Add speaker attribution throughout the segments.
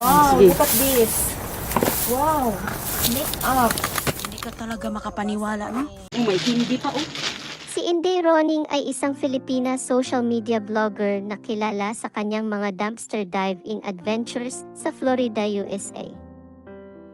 Speaker 1: Wow,
Speaker 2: Sige.
Speaker 1: look at this. Wow, make up.
Speaker 2: Hindi ka talaga makapaniwala, no? May hindi pa, oh.
Speaker 3: Si Inday Roning ay isang Filipina social media vlogger na kilala sa kanyang mga dumpster diving adventures sa Florida, USA.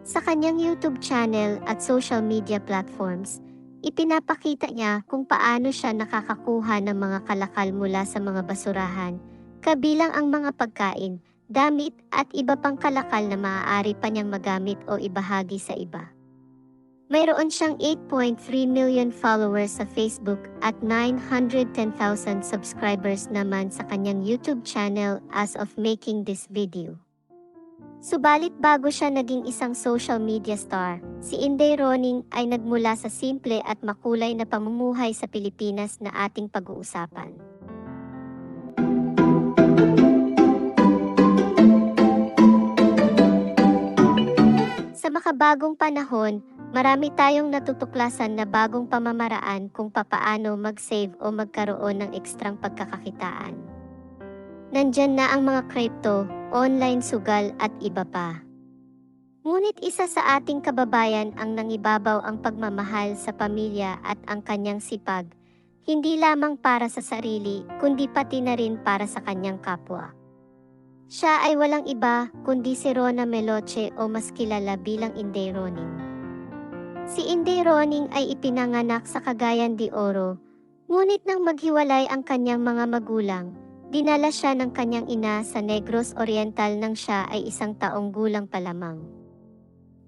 Speaker 3: Sa kanyang YouTube channel at social media platforms, ipinapakita niya kung paano siya nakakakuha ng mga kalakal mula sa mga basurahan, kabilang ang mga pagkain, damit at iba pang kalakal na maaari pa niyang magamit o ibahagi sa iba. Mayroon siyang 8.3 million followers sa Facebook at 910,000 subscribers naman sa kanyang YouTube channel as of making this video. Subalit bago siya naging isang social media star, si Inday Roning ay nagmula sa simple at makulay na pamumuhay sa Pilipinas na ating pag-uusapan. Sa makabagong panahon, marami tayong natutuklasan na bagong pamamaraan kung papaano mag-save o magkaroon ng ekstrang pagkakakitaan. Nandyan na ang mga crypto, online sugal at iba pa. Ngunit isa sa ating kababayan ang nangibabaw ang pagmamahal sa pamilya at ang kanyang sipag, hindi lamang para sa sarili kundi pati na rin para sa kanyang kapwa. Siya ay walang iba kundi si Rona Meloche o mas kilala bilang Inday Roning. Si Inday Roning ay ipinanganak sa Cagayan de Oro, ngunit nang maghiwalay ang kanyang mga magulang, dinala siya ng kanyang ina sa Negros Oriental nang siya ay 1 taong gulang pa lamang.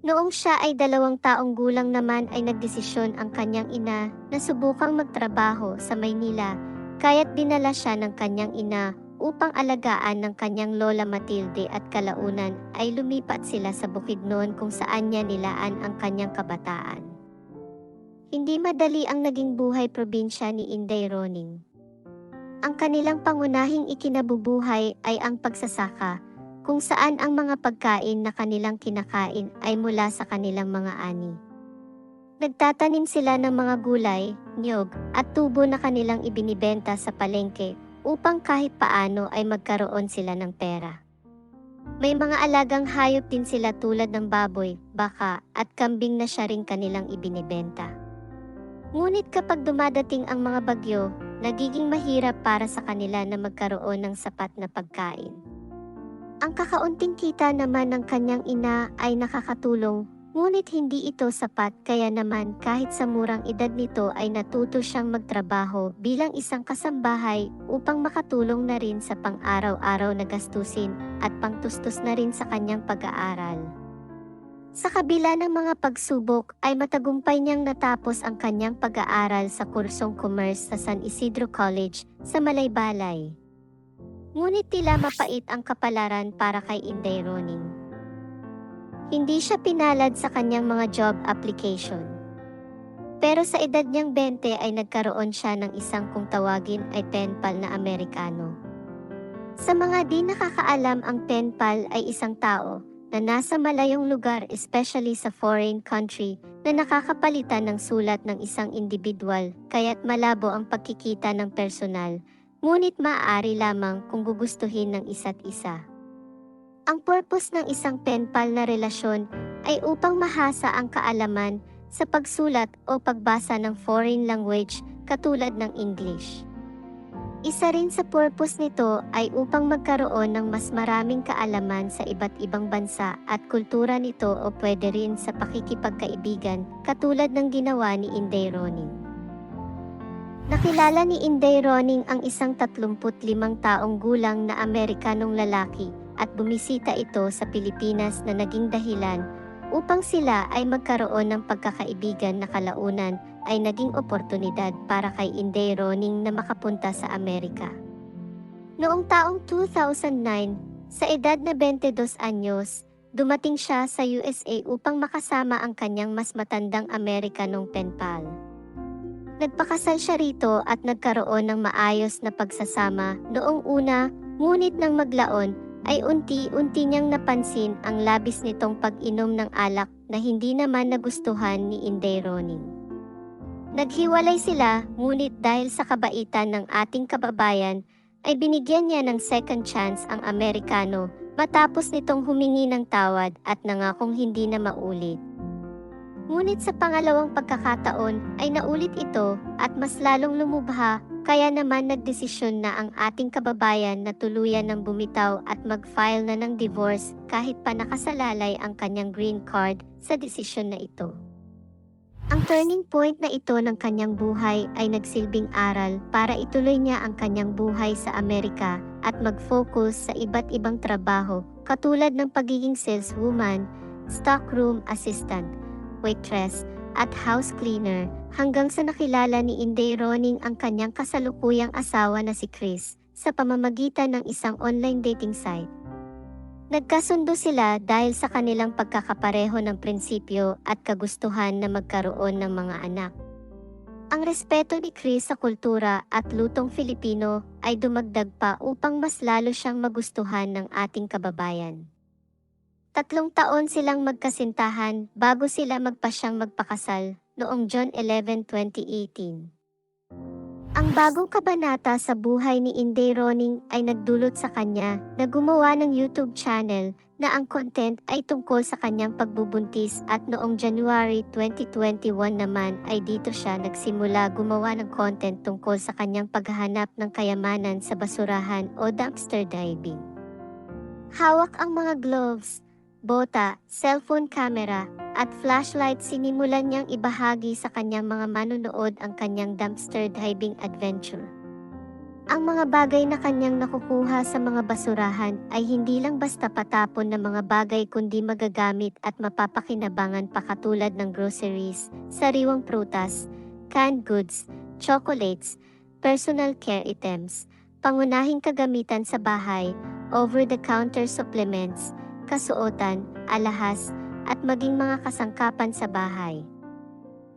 Speaker 3: Noong siya ay 2 taong gulang naman ay nagdesisyon ang kanyang ina na subukang magtrabaho sa Maynila, kaya't dinala siya ng kanyang ina upang alagaan ng kanyang lola Matilde at kalaunan ay lumipat sila sa Bukidnon kung saan niya nilaan ang kanyang kabataan. Hindi madali ang naging buhay probinsya ni Inday Roning. Ang kanilang pangunahing ikinabubuhay ay ang pagsasaka, kung saan ang mga pagkain na kanilang kinakain ay mula sa kanilang mga ani. Nagtatanim sila ng mga gulay, niyog, at tubo na kanilang ibinibenta sa palengke upang kahit paano ay magkaroon sila ng pera. May mga alagang hayop din sila tulad ng baboy, baka, at kambing na siya ring kanilang ibinibenta. Ngunit kapag dumadating ang mga bagyo, nagiging mahirap para sa kanila na magkaroon ng sapat na pagkain. Ang kakaunting kita naman ng kanyang ina ay nakakatulong, ngunit hindi ito sapat kaya naman kahit sa murang edad nito ay natuto siyang magtrabaho bilang isang kasambahay upang makatulong na rin sa pang-araw-araw na gastusin at pangtustos na rin sa kanyang pag-aaral. Sa kabila ng mga pagsubok ay matagumpay niyang natapos ang kanyang pag-aaral sa kursong commerce sa San Isidro College sa Malaybalay. Ngunit tila mapait ang kapalaran para kay Inday Roning. Hindi siya pinalad sa kanyang mga job application. Pero sa edad niyang 20 ay nagkaroon siya ng isang kung tawagin ay pen pal na Amerikano. Sa mga di nakakaalam, ang pen pal ay isang tao na nasa malayong lugar, especially sa foreign country, na nakakapalitan ng sulat ng isang individual, kaya't malabo ang pagkikita ng personal, ngunit maaari lamang kung gugustuhin ng isa't isa. Ang purpose ng isang pen pal na relasyon ay upang mahasa ang kaalaman sa pagsulat o pagbasa ng foreign language katulad ng English. Isa rin sa purpose nito ay upang magkaroon ng mas maraming kaalaman sa iba't ibang bansa at kultura nito o pwede rin sa pakikipagkaibigan katulad ng ginawa ni Inday Roning. Nakilala ni Inday Roning ang isang 35 taong gulang na Amerikanong lalaki at bumisita ito sa Pilipinas na naging dahilan upang sila ay magkaroon ng pagkakaibigan na kalaunan ay naging oportunidad para kay Inday Roning na makapunta sa Amerika. Noong taong 2009, sa edad na 22 anyos, dumating siya sa USA upang makasama ang kanyang mas matandang Amerikanong pen pal. Nagpakasal siya rito at nagkaroon ng maayos na pagsasama noong una, ngunit nang maglaon, ay unti-unti niyang napansin ang labis nitong pag-inom ng alak na hindi naman nagustuhan ni Inday Roning. Naghiwalay sila, ngunit dahil sa kabaitan ng ating kababayan, ay binigyan niya ng second chance ang Amerikano Matapos nitong humingi ng tawad at nangakong hindi na maulit. Ngunit sa pangalawang pagkakataon ay naulit ito at mas lalong lumubha, kaya naman nagdesisyon na ang ating kababayan na tuluyan ng bumitaw at mag-file na ng divorce kahit pa nakasalalay ang kanyang green card sa desisyon na ito. Ang turning point na ito ng kanyang buhay ay nagsilbing aral para ituloy niya ang kanyang buhay sa Amerika at mag-focus sa iba't ibang trabaho katulad ng pagiging saleswoman, stockroom assistant, waitress, at house cleaner hanggang sa nakilala ni Inday Roning ang kanyang kasalukuyang asawa na si Chris sa pamamagitan ng isang online dating site. Nagkasundo sila dahil sa kanilang pagkakapareho ng prinsipyo at kagustuhan na magkaroon ng mga anak. Ang respeto ni Chris sa kultura at lutong Filipino ay dumagdag pa upang mas lalo siyang magustuhan ng ating kababayan. 3 taon silang magkasintahan bago sila magpasyang magpakasal noong June 11, 2018. Ang bagong kabanata sa buhay ni Inday Roning ay nagdulot sa kanya na gumawa ng YouTube channel na ang content ay tungkol sa kanyang pagbubuntis at noong January 2021 naman ay dito siya nagsimula gumawa ng content tungkol sa kanyang paghahanap ng kayamanan sa basurahan o dumpster diving. Hawak ang mga gloves, bota, cellphone camera, at flashlight, sinimulan niyang ibahagi sa kanyang mga manonood ang kanyang dumpster diving adventure. Ang mga bagay na kanyang nakukuha sa mga basurahan ay hindi lang basta patapon na mga bagay kundi magagamit at mapapakinabangan pa katulad ng groceries, sariwang prutas, canned goods, chocolates, personal care items, pangunahing kagamitan sa bahay, over-the-counter supplements, kasuotan, alahas, at maging mga kasangkapan sa bahay.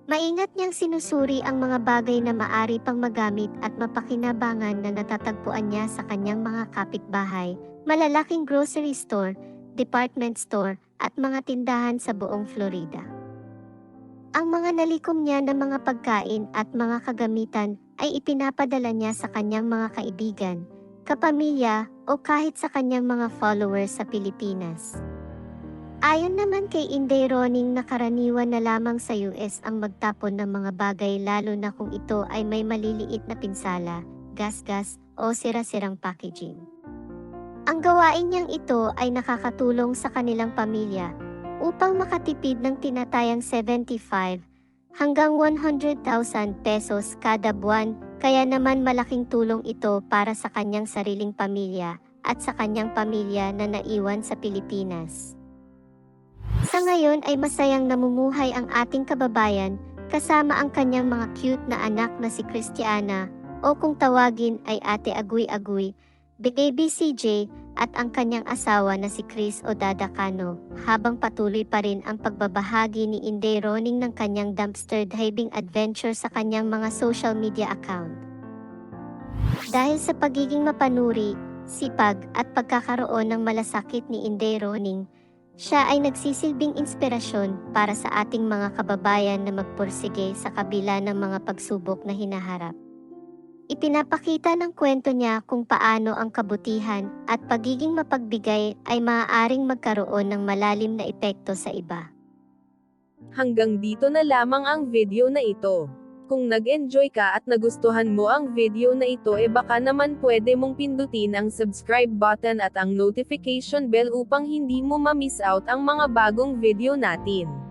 Speaker 3: Maingat niyang sinusuri ang mga bagay na maari pang magamit at mapakinabangan na natatagpuan niya sa kanyang mga kapitbahay, malalaking grocery store, department store, at mga tindahan sa buong Florida. Ang mga nalikom niya na mga pagkain at mga kagamitan ay ipinapadala niya sa kanyang mga kaibigan, kapamilya, o kahit sa kanyang mga followers sa Pilipinas. Ayon naman kay Inday Roning na karaniwan na lamang sa US ang magtapon ng mga bagay lalo na kung ito ay may maliliit na pinsala, gasgas, o sira-sirang packaging. Ang gawain niyang ito ay nakakatulong sa kanilang pamilya upang makatipid ng tinatayang 75 hanggang 100,000 pesos kada buwan, kaya naman malaking tulong ito para sa kanyang sariling pamilya at sa kanyang pamilya na naiwan sa Pilipinas. Sa ngayon ay masayang namumuhay ang ating kababayan kasama ang kanyang mga cute na anak na si Christiana o kung tawagin ay Ate Aguy Aguy, Baby CJ at ang kanyang asawa na si Chris o Dada Cano habang patuloy pa rin ang pagbabahagi ni Inday Roning ng kanyang dumpster diving adventure sa kanyang mga social media account. Dahil sa pagiging mapanuri, sipag at pagkakaroon ng malasakit ni Inday Roning, siya ay nagsisilbing inspirasyon para sa ating mga kababayan na magpursige sa kabila ng mga pagsubok na hinaharap. Ipinapakita ng kwento niya kung paano ang kabutihan at pagiging mapagbigay ay maaaring magkaroon ng malalim na epekto sa iba.
Speaker 4: Hanggang dito na lamang ang video na ito. Kung nag-enjoy ka at nagustuhan mo ang video na ito baka naman pwede mong pindutin ang subscribe button at ang notification bell upang hindi mo ma-miss out ang mga bagong video natin.